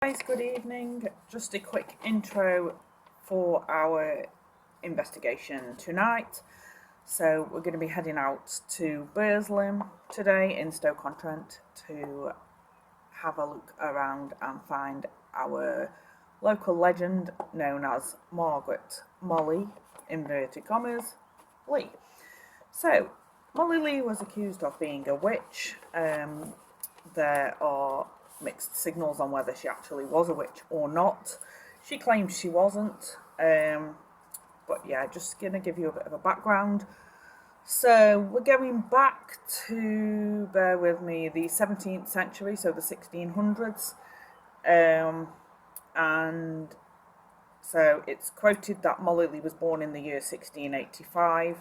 Guys, good evening. Just a quick intro for our investigation tonight. So we're going to be heading out to Burslem today in Stoke-on-Trent to have a look around and find our local legend known as Margaret Mollie, inverted commas, Lee. So Mollie Lee was accused of being a witch. There are mixed signals on whether she actually was a witch or not. She claims she wasn't, but yeah, just gonna give you a bit of a background. So we're going back to, bear with me, the 17th century, so the 1600s, and so it's quoted that Mollie Lee was born in the year 1685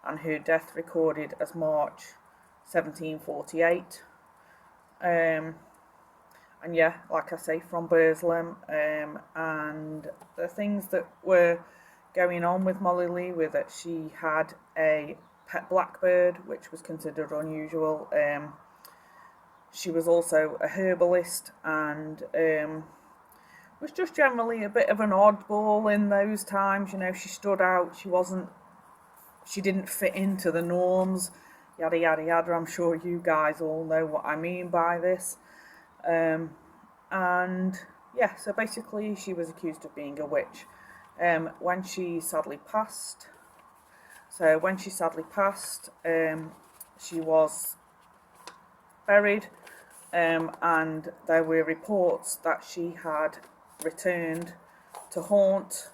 and her death recorded as March 1748. And yeah, like I say, from Burslem, and the things that were going on with Mollie Lee were that she had a pet blackbird, which was considered unusual. She was also a herbalist and was just generally a bit of an oddball in those times. You know, she stood out. She didn't fit into the norms. Yada yada yada. I'm sure you guys all know what I mean by this. And yeah, so basically she was accused of being a witch. When she sadly passed, she was buried, and there were reports that she had returned to haunt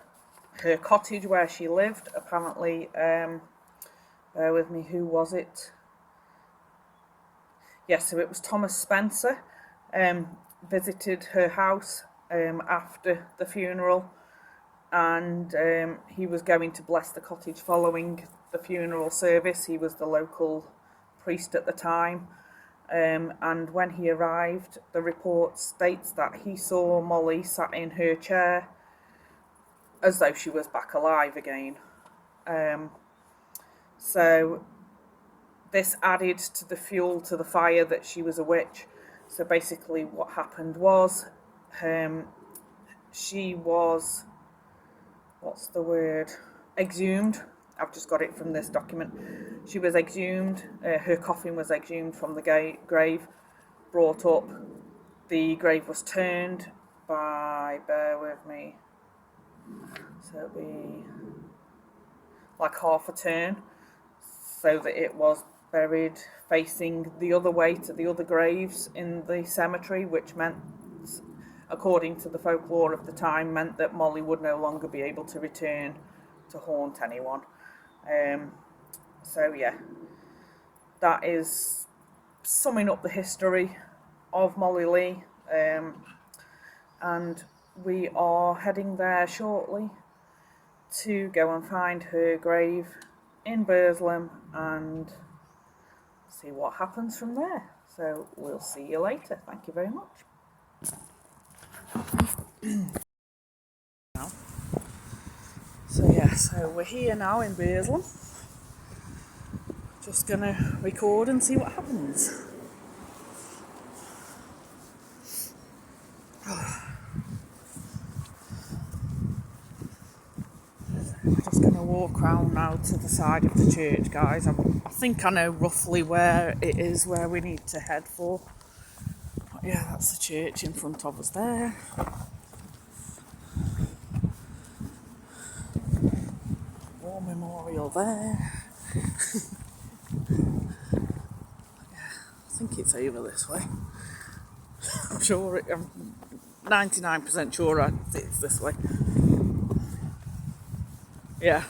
her cottage where she lived. Apparently, bear with me, who was it? Yes, so it was Thomas Spencer. Visited her house after the funeral, and he was going to bless the cottage following the funeral service. He was the local priest at the time, and when he arrived, the report states that he saw Mollie sat in her chair as though she was back alive again. So this added to the fuel to the fire that she was a witch. So basically what happened was, she was, exhumed. I've just got it from this document. She was exhumed, her coffin was exhumed from the grave, brought up. The grave was turned by, bear with me, so it'll be like half a turn, so that it was buried facing the other way to the other graves in the cemetery, which meant, according to the folklore of the time, meant that Mollie would no longer be able to return to haunt anyone. So yeah, that is summing up the history of Mollie Lee, and we are heading there shortly to go and find her grave in Burslem and see what happens from there. So we'll see you later. Thank you very much. So we're here now in Burslem. Just gonna record and see what happens. We're just gonna walk round now to the side of the church, guys. I think I know roughly where it is, where we need to head for. But yeah, that's the church in front of us there. War memorial there. I think it's over this way. I'm 99% sure it's this way. Yeah.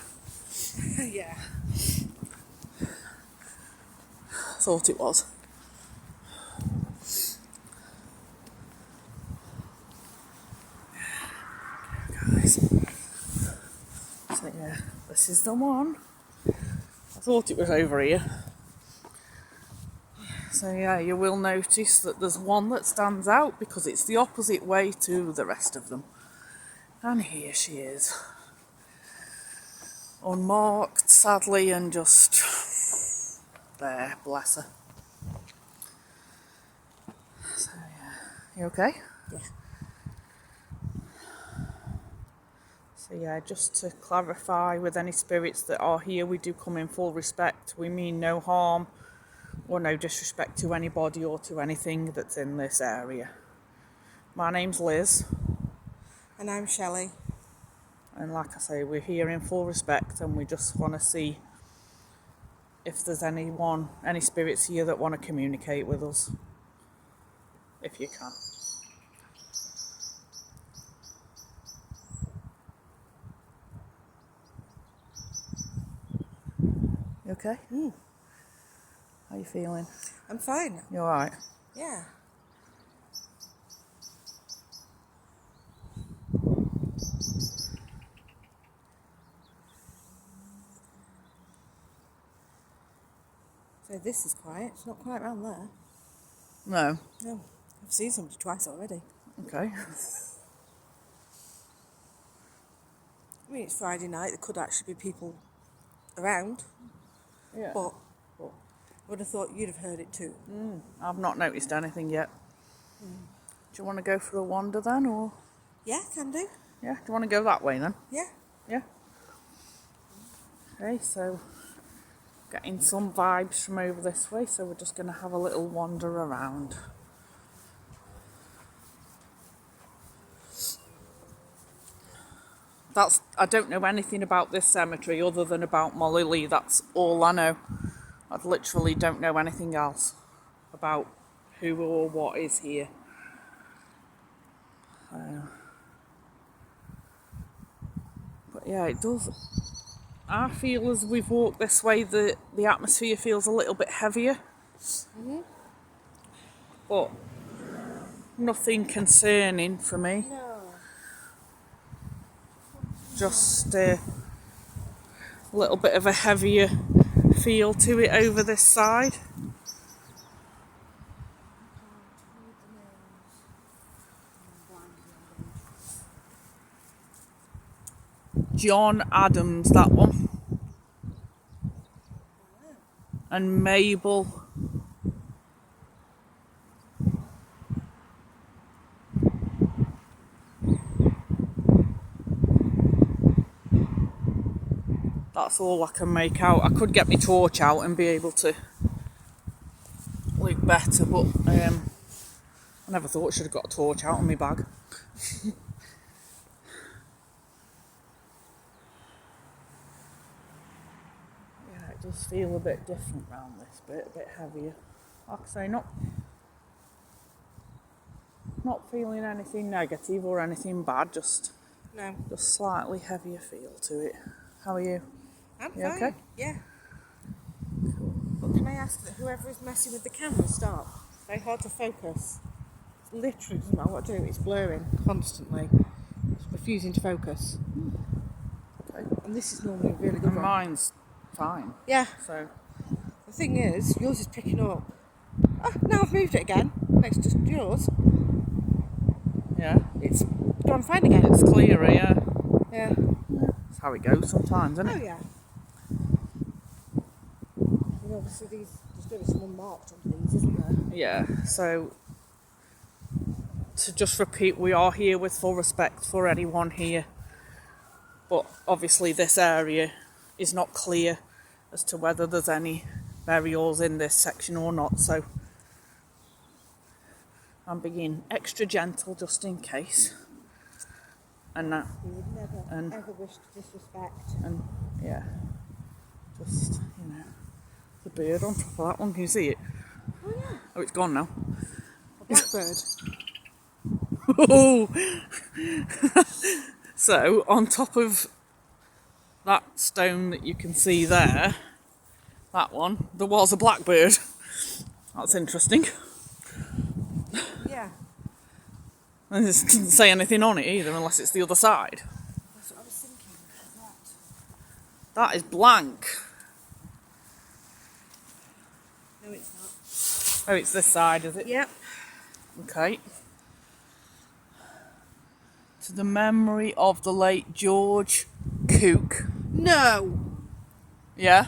Yeah. Thought it was. Guys. So yeah, this is the one. I thought it was over here. So yeah, you will notice that there's one that stands out because it's the opposite way to the rest of them. And here she is. Unmarked, sadly, and just there, bless her. So yeah, you okay? Yeah. So yeah, just to clarify, with any spirits that are here, we do come in full respect. We mean no harm or no disrespect to anybody or to anything that's in this area. My name's Liz. And I'm Shelley. And like I say, we're here in full respect, and we just want to see if there's any spirits here that want to communicate with us. If you can. You okay? How you feeling? I'm fine. You alright? Yeah. So this is quiet. It's not quite round there. No. No. I've seen somebody twice already. Okay. I mean, it's Friday night. There could actually be people around. Yeah. But I would have thought you'd have heard it too. I've not noticed anything yet. Do you want to go for a wander then, or? Yeah, can do. Yeah. Do you want to go that way then? Yeah. Yeah. Okay, so getting some vibes from over this way, so we're just going to have a little wander around. I don't know anything about this cemetery other than about Mollie. That's all I know. I literally don't know anything else about who or what is here. But yeah, it does. I feel as we've walked this way, the atmosphere feels a little bit heavier. But nothing concerning for me. No. Just a little bit of a heavier feel to it over this side. John Adams, that one. And Mabel. That's all I can make out. I could get my torch out and be able to look better, but I never thought I should have got a torch out of my bag. Yeah, it does feel a bit different round this bit, a bit heavier. Like I say, not feeling anything negative or anything bad, just slightly heavier feel to it. How are you? I'm You fine. okay? Yeah. But can I ask that whoever is messing with the camera stop? It's very hard to focus. It's literally doesn't matter what I do. It's blurring constantly. It's refusing to focus. Okay. And this is normally a really good And one. mine's fine. Yeah. So The thing is, yours is picking up. Ah, now I've moved it again. Next to yours. yeah, It's gone fine again. it's clearer. Yeah, Yeah. that's how it goes sometimes, isn't Oh it? yeah. And obviously there's going to be someone marked on these, isn't there? Yeah. So to just repeat, we are here with full respect for anyone here, but obviously this area is not clear as to whether there's any burials in this section or not. So I'm being extra gentle just in case. And that, We would never And- ever wish to disrespect. and yeah, just, the bird on top of that one, can you see it? Oh yeah. Oh, it's gone now. A blackbird. Oh! So, on top of that stone that you can see there, that one, there was a blackbird. That's interesting. Yeah. And it doesn't say anything on it either, unless it's the other side. That's what I was thinking. That is blank. No, it's not. Oh, it's this side, is it? Yep. Okay. To the memory of the late George Cook. No. Yeah.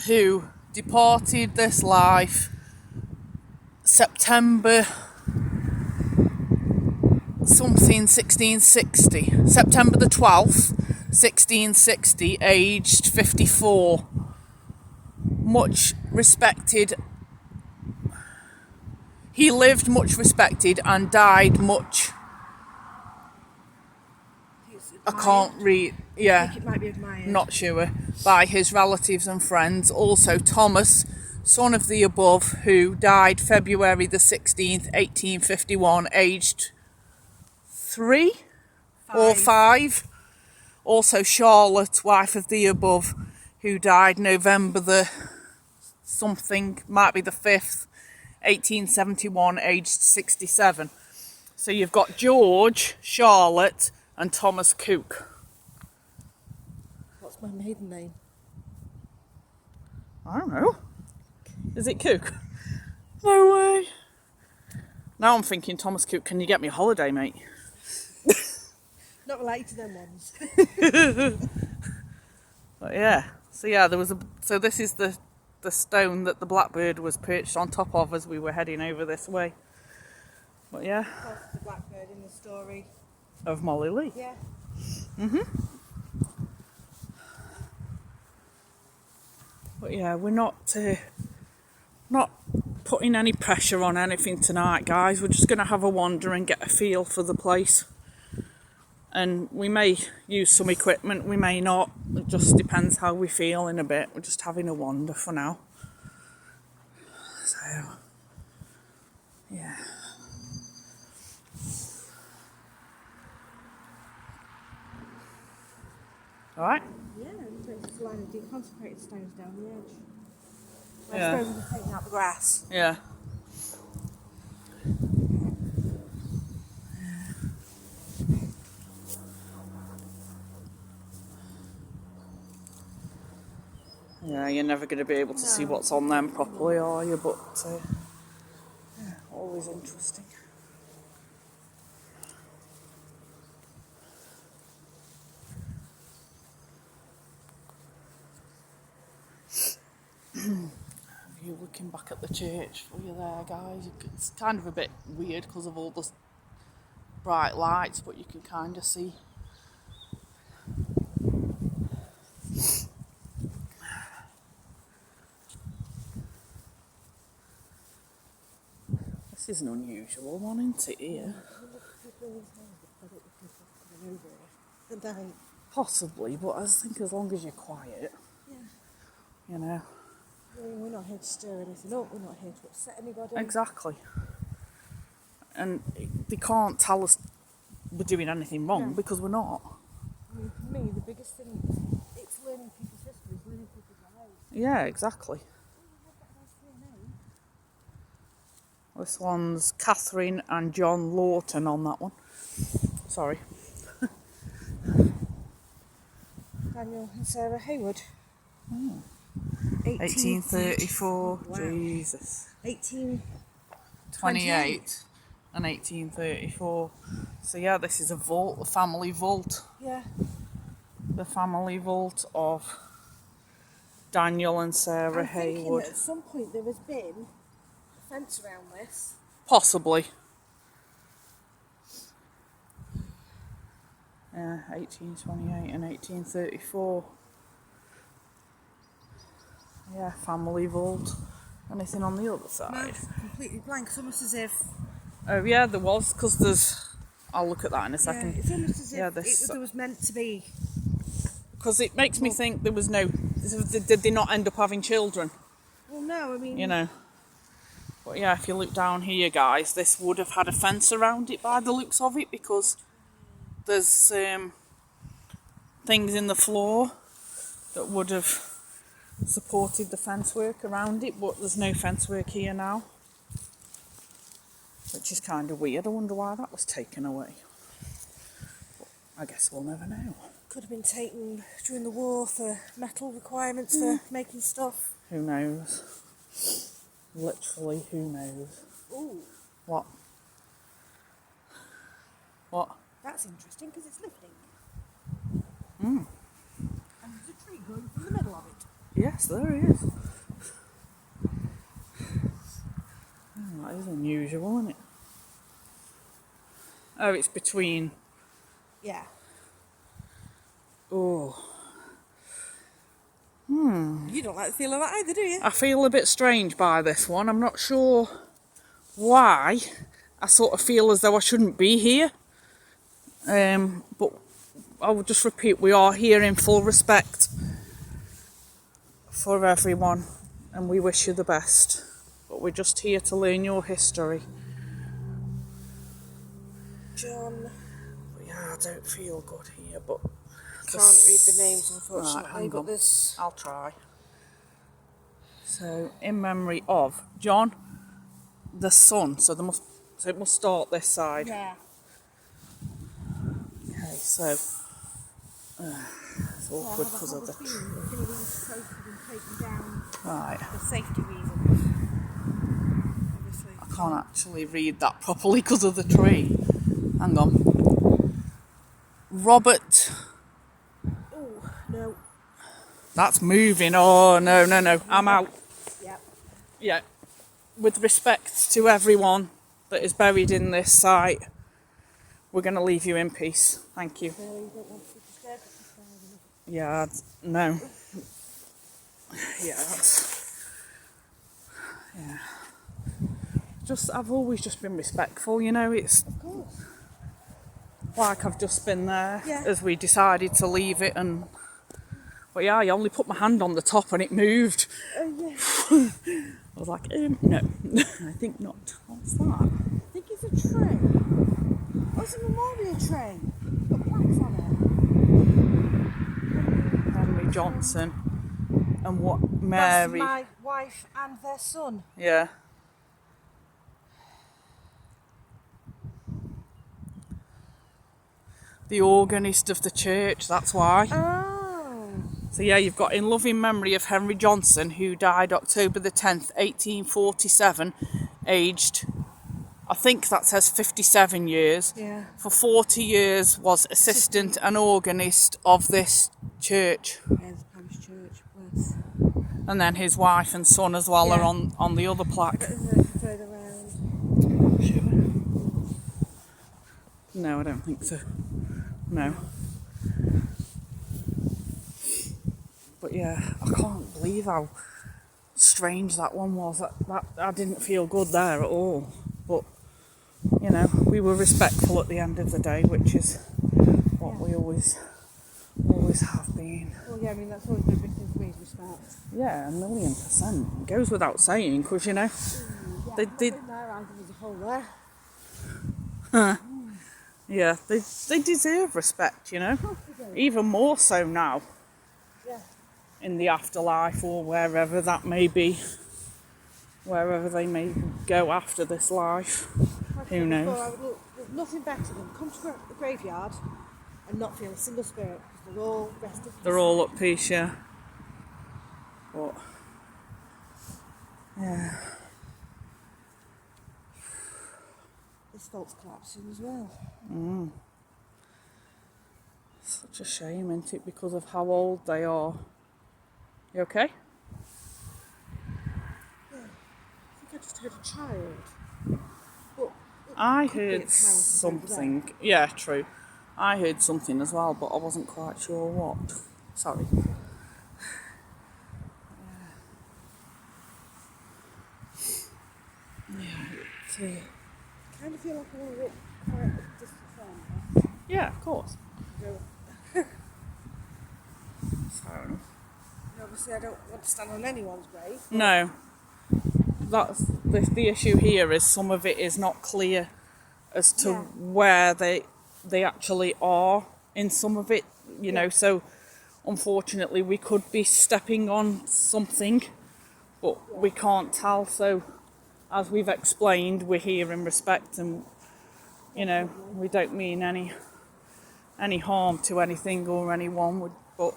Who departed this life September something 1660. September the 12th, 1660, aged 54. Much respected. He lived much respected and died much. I can't read. Yeah, I think it might be admired. not sure. By his relatives and friends. Also Thomas, son of the above, who died February the 16th, 1851, aged 3 or 5. Also Charlotte, wife of the above, who died November the something, might be the 5th, 1871, aged 67. So you've got George, Charlotte and Thomas Cook. What's my maiden name? I don't know. Is it Cook? No way. Now I'm thinking, Thomas Cook, can you get me a holiday, mate? Not related to them ones. But yeah. So yeah, so this is the stone that the blackbird was perched on top of as we were heading over this way. But yeah. That's the blackbird in the story. Of Mollie Lee. Yeah. But yeah, we're not putting any pressure on anything tonight, guys. We're just going to have a wander and get a feel for the place. And we may use some equipment, we may not. It just depends how we feel in a bit. We're just having a wander for now. So, yeah. Alright? Yeah, there's just a line of deconsecrated stones down the edge. I Yeah. suppose we're taking out the grass. Yeah. Yeah, you're never going to be able to see what's on them properly, are you? But, yeah, always interesting. You looking back at the church for you there, guys. It's kind of a bit weird because of all the bright lights, but you can kind of see. This is an unusual one, isn't it, here? Possibly, but I think as long as you're quiet, you know. We're not here to stir anything up, we're not here to upset anybody. Exactly. And they can't tell us we're doing anything wrong because we're not. I mean, for me, the biggest thing, it's learning people's histories, learning people's lives. Yeah, exactly. This one's Catherine and John Lawton on that one. Sorry. Daniel and Sarah Haywood. 1834. Wow. Jesus. 1828 and 1834. So yeah, this is a vault, a family vault. Yeah. The family vault of Daniel and Sarah I'm thinking Haywood. that at some point there has been a fence around this. Possibly. Yeah, 1828 and 1834. Yeah, family vault. Anything on the other side? No, it's completely blank. It's almost as if... Oh yeah, there was, because there's... I'll look at that in a second. Yeah, it's almost as if this, there was meant to be... Because it makes me think there was no... Did they not end up having children? Well, no, I mean... You know. But yeah, if you look down here, guys, this would have had a fence around it by the looks of it, because there's things in the floor that would have supported the fence work around it, but there's no fence work here now, which is kind of weird. I wonder why that was taken away. But I guess we'll never know. Could have been taken during the war for metal requirements for making stuff. Who knows? Literally, who knows? Ooh, What? What? that's interesting because it's lifting. And there's a tree growing from the middle of it. Yes, there is. That is unusual, isn't it? Oh, it's between. Yeah. Oh. You don't like the feel of that either, do you? I feel a bit strange by this one. I'm not sure why. I sort of feel as though I shouldn't be here. But I will just repeat, we are here in full respect for everyone, and we wish you the best. But we're just here to learn your history. John. Yeah, I don't feel good here, but Can't read the names, unfortunately, right, hang but on. there's... I'll try. So, in memory of John, the son. So it must start this side. Yeah. Okay, so it's awkward because of the right. For safety reasons. Obviously. I can't actually read that properly because of the tree. Hang on. Robert. Oh, no. That's moving. Oh, no. I'm out. Yep. Yeah. With respect to everyone that is buried in this site, we're going to leave you in peace. Thank you. No, you don't want to be disturbed. Yeah, no. Yeah, that's... Yeah. I've always just been respectful, you know, it's... Of course. Like I've just been there Yeah. as we decided to leave it and... But yeah, I only put my hand on the top and it moved. Yeah. I was like, no, I think not. What's that? I think it's a tray. Oh, it's a memorial tray. Got plaques on it. Henry Johnson and what Mary... That's my wife and their son. Yeah. The organist of the church, that's why. Oh. So yeah, you've got in loving memory of Henry Johnson, who died October the 10th, 1847, aged, I think that says 57 years. Yeah. For 40 years was assistant and organist of this church. Yeah, the parish church. Bless. And then his wife and son as well Yeah. are on the other plaque. Further around. No, I don't think so. No. But yeah, I can't believe how strange that one was. That I didn't feel good there at all. But, you know, we were respectful at the end of the day, which is what we always have been. Well, yeah, I mean, that's always been a big thing for me, is respect. Yeah, 1,000,000%. It goes without saying, because, you know, Yeah, they there was a hole there. yeah, they deserve respect, you know, even more so now. Yeah. In the afterlife or wherever that may be, wherever they may go after this life, who knows. Before, there's nothing better than come to the graveyard and not feel a single spirit, because they're all rested. They're all at peace, yeah. But yeah, This fault's collapsing as well. such a shame, isn't it, because of how old they are. You okay? Yeah. I think I just heard a child. But I could be heard at the house over there. something. Yeah, true. I heard something as well, but I wasn't quite sure what. Sorry. Yeah. I kind of feel like I want to walk quite a distance down. Yeah, of course. Go. Fair enough. And obviously, I don't want to stand on anyone's grave. No. That's the issue here, is some of it is not clear as to Yeah. where they actually are in some of it, you know, so unfortunately we could be stepping on something, but we can't tell. So as we've explained, we're here in respect, and you know, we don't mean any harm to anything or anyone, but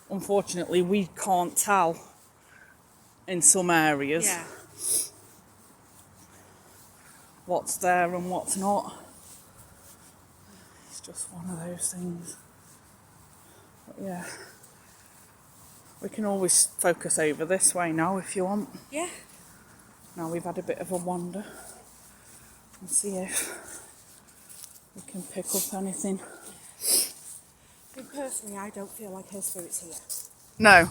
unfortunately we can't tell in some areas Yeah. what's there and what's not. It's just one of those things. But yeah, we can always focus over this way now if you want. Yeah. Now we've had a bit of a wander and see if we can pick up anything. Personally, I don't feel like her spirit's here. No.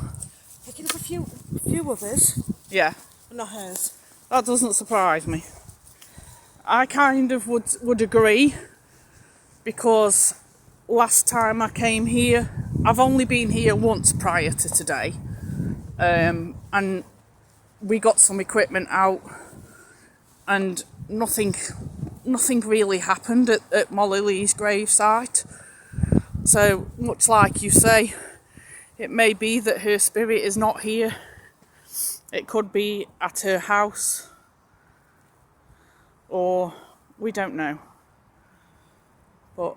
Picking up a few others, Yeah. but not hers. That doesn't surprise me. I kind of would agree, because last time I came here, I've only been here once prior to today, and we got some equipment out, and nothing really happened at Mollie Lee's gravesite. So much like you say, it may be that her spirit is not here. It could be at her house, or we don't know. But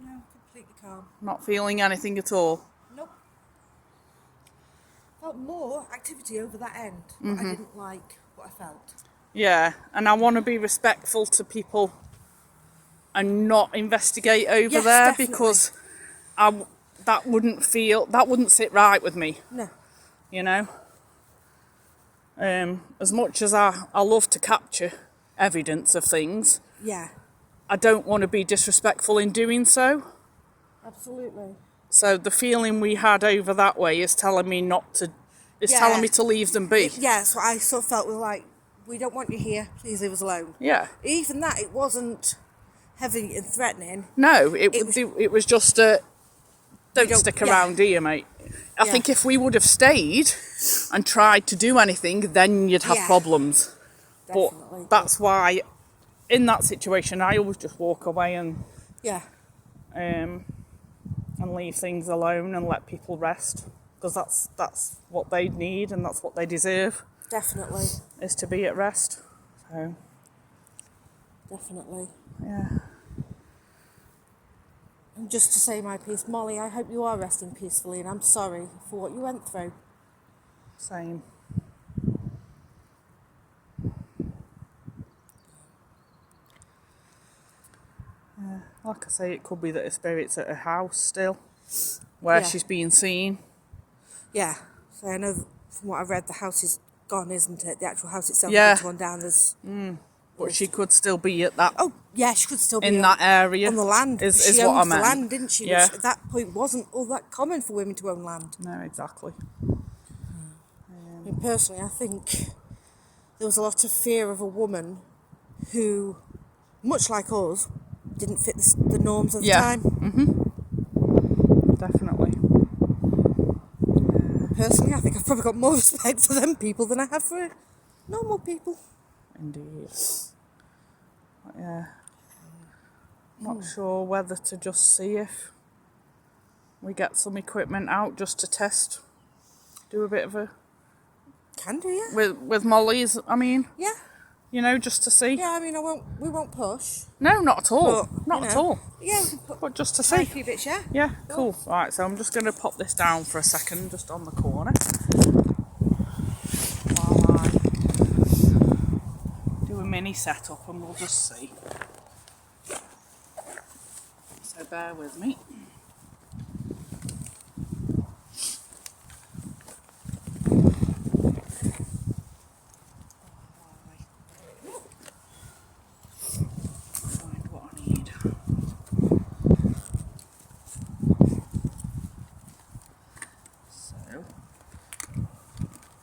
No, completely calm. not feeling anything at all. Nope. Felt more activity over that end, but I didn't like what I felt. Yeah, and I want to be respectful to people and not investigate over Yes, there, definitely. because that wouldn't sit right with me, No. you know. As much as I love to capture evidence of things, Yeah. I don't want to be disrespectful in doing so. Absolutely. So the feeling we had over that way is telling me Yeah. telling me to leave them be. Yeah, so I sort of felt like, we don't want you here, please leave us alone. Yeah. Even that, it wasn't heavy and threatening. No, it was just a don't stick around here, mate. I think if we would have stayed and tried to do anything, then you'd have problems. Definitely. But that's why, in that situation, I always just walk away and leave things alone and let people rest, because that's what they need and that's what they deserve. Definitely. Is to be at rest. So. Definitely. Yeah. And just to say my piece, Molly, I hope you are resting peacefully, and I'm sorry for what you went through. Same. Yeah. Like I say, it could be that her spirit's at her house still, where she's being seen. Yeah. So I know from what I've read, the house is gone, isn't it? The actual house itself Yeah. is gone down. But she could still be at that. Oh, yeah, she could still be in that area on the land. Is she what I owned meant. the land, didn't she? Yeah. Which at that point wasn't all that common for women to own land. No, exactly. I mean, personally, I think there was a lot of fear of a woman who, much like us, didn't fit the norms of the time. Definitely. Personally, I think I've probably got more respect for them people than I have for normal people. Indeed. But yeah. Not sure whether to just see if we get some equipment out just to test. Do a bit of a... Can do, yeah. With Mollie's, I mean. Yeah. You know, just to see. Yeah, I mean, we won't push. No, not at all. But, not at all. Yeah, we can put But just to try see. a few bits, yeah. Yeah, cool. Right, so I'm just going to pop this down for a second, just on the corner, while I do a mini setup, and we'll just see. So bear with me. Find what I need. So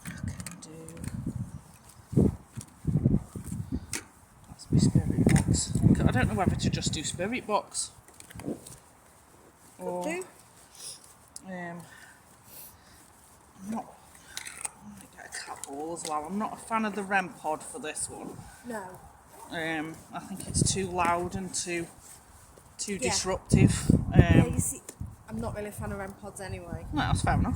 I can do. That's my spirit box. I don't know whether to just do spirit box or I'm not. I might get a cat ball as well. I'm not a fan of the REM pod for this one. No. I think it's too loud and too disruptive. Yeah, you see, I'm not really a fan of REM pods anyway. No, that's fair enough.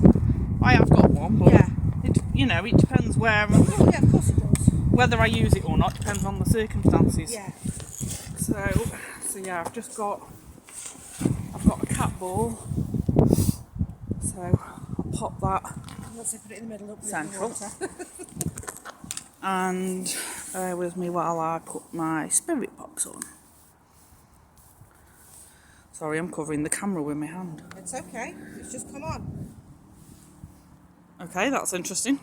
I have got one, but it depends where. Oh, yeah, of course it does. Whether I use it or not depends on the circumstances. Yeah. So yeah, I've got a cat ball. So I'll pop that Let's put it in the middle up central. And bear with me while I put my spirit box on. Sorry, I'm covering the camera with my hand. It's okay. It's just come on. Okay, that's interesting.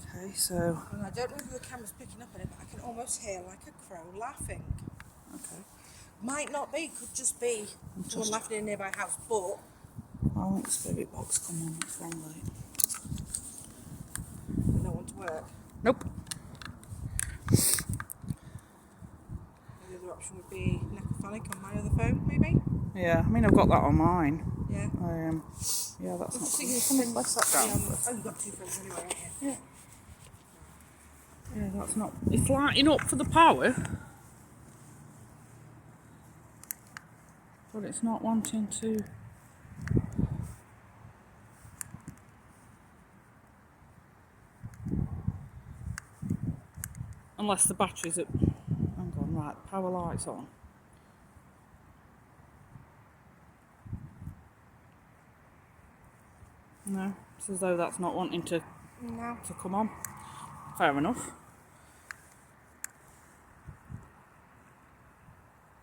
Okay, so And I don't know if the camera's picking up on it, but I can almost hear like a crow laughing. okay. Might not be, could just be someone laughing in a nearby house, but I want the spirit box. Come on, what's wrong with it? I don't want to work. Nope. The other option would be necrophonic on my other phone, maybe? Yeah, I mean I've got that on mine. Yeah. Yeah, that's I was not. thinking Someone's left that down. Oh, you've got two phones anyway, haven't you? Yeah. Yeah, that's not. It's lighting up for the power, but it's not wanting to. Unless the battery's at. Hang on, right, the power light's on. No, it's as though that's not wanting to come on. Fair enough.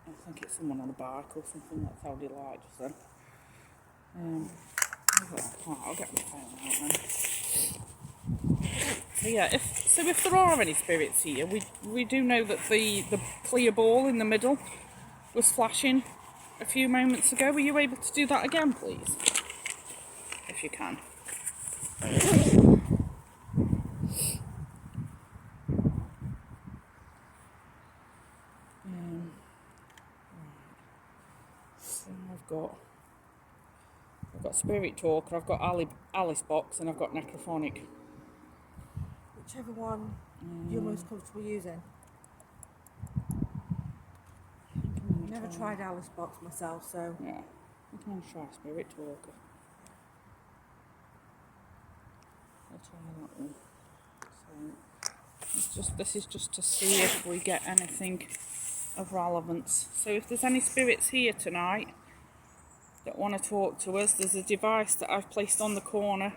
I think it's someone on a bike or something. That's how they light just then. I'll get my phone out then. So yeah, if there are any spirits here, we do know that the clear ball in the middle was flashing a few moments ago. Were you able to do that again, please? If you can. So I've got Spirit Talker, I've got Alice Box, and I've got Necrophonic. Whichever one you're most comfortable using. I've never tried Alice Box myself, so... Yeah, I'm going to try Spirit Talker. I'll try that one. So this is just to see if we get anything of relevance. So if there's any spirits here tonight that want to talk to us, there's a device that I've placed on the corner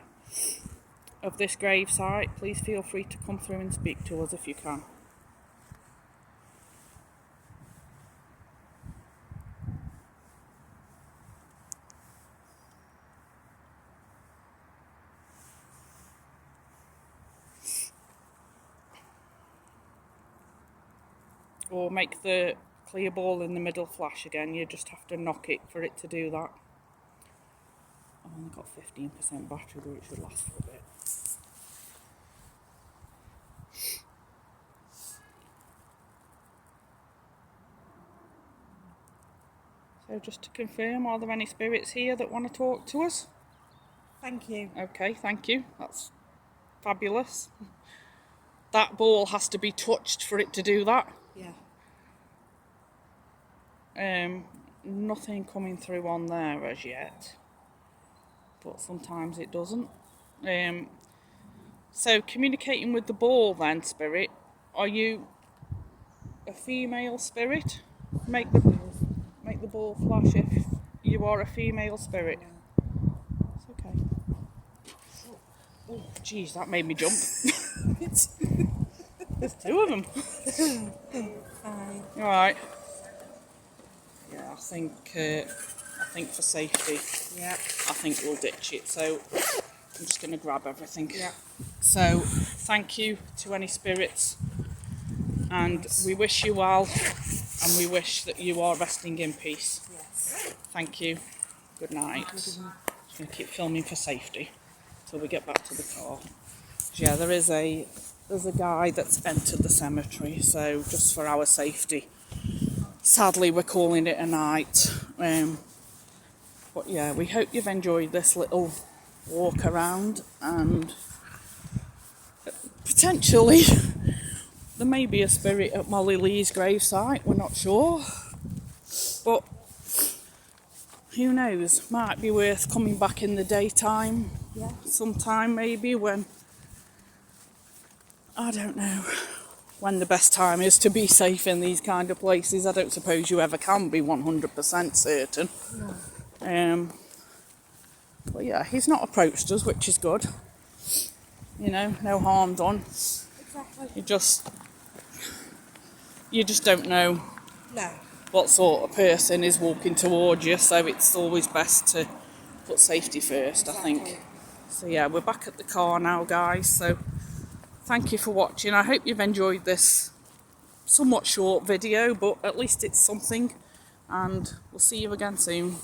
of this grave site. Please feel free to come through and speak to us if you can. Or make the clear ball in the middle flash again. You just have to knock it for it to do that. I've only got 15% battery, but it should last for a bit. So just to confirm, are there any spirits here that want to talk to us? Thank you. Okay, thank you. That's fabulous. That ball has to be touched for it to do that. Yeah. Nothing coming through on there as yet, but sometimes it doesn't. So communicating with the ball then, spirit, are you a female spirit? Make the ball flash if you are a female spirit. It's okay. Oh, geez, that made me jump. There's two of them. Hi. All right. Yeah, I think for safety, Yeah. I think we'll ditch it. So I'm just going to grab everything. Yeah. So thank you to any spirits, and we wish you well, and we wish that you are resting in peace. Yes. Thank you. Good night. Just going to keep filming for safety till we get back to the car. Yeah, there's a guy that's entered the cemetery, so just for our safety, sadly we're calling it a night. But yeah, we hope you've enjoyed this little walk around, and potentially there may be a spirit at Mollie Lee's gravesite, we're not sure, but who knows, might be worth coming back in the daytime, Yeah. sometime maybe, when, I don't know when the best time is to be safe in these kind of places. I don't suppose you ever can be 100% certain. No. But yeah, he's not approached us, which is good. You know, no harm done. Exactly. You just don't know No. what sort of person is walking towards you, so it's always best to put safety first, I think. So yeah, we're back at the car now, guys, so thank you for watching. I hope you've enjoyed this somewhat short video, but at least it's something, and we'll see you again soon.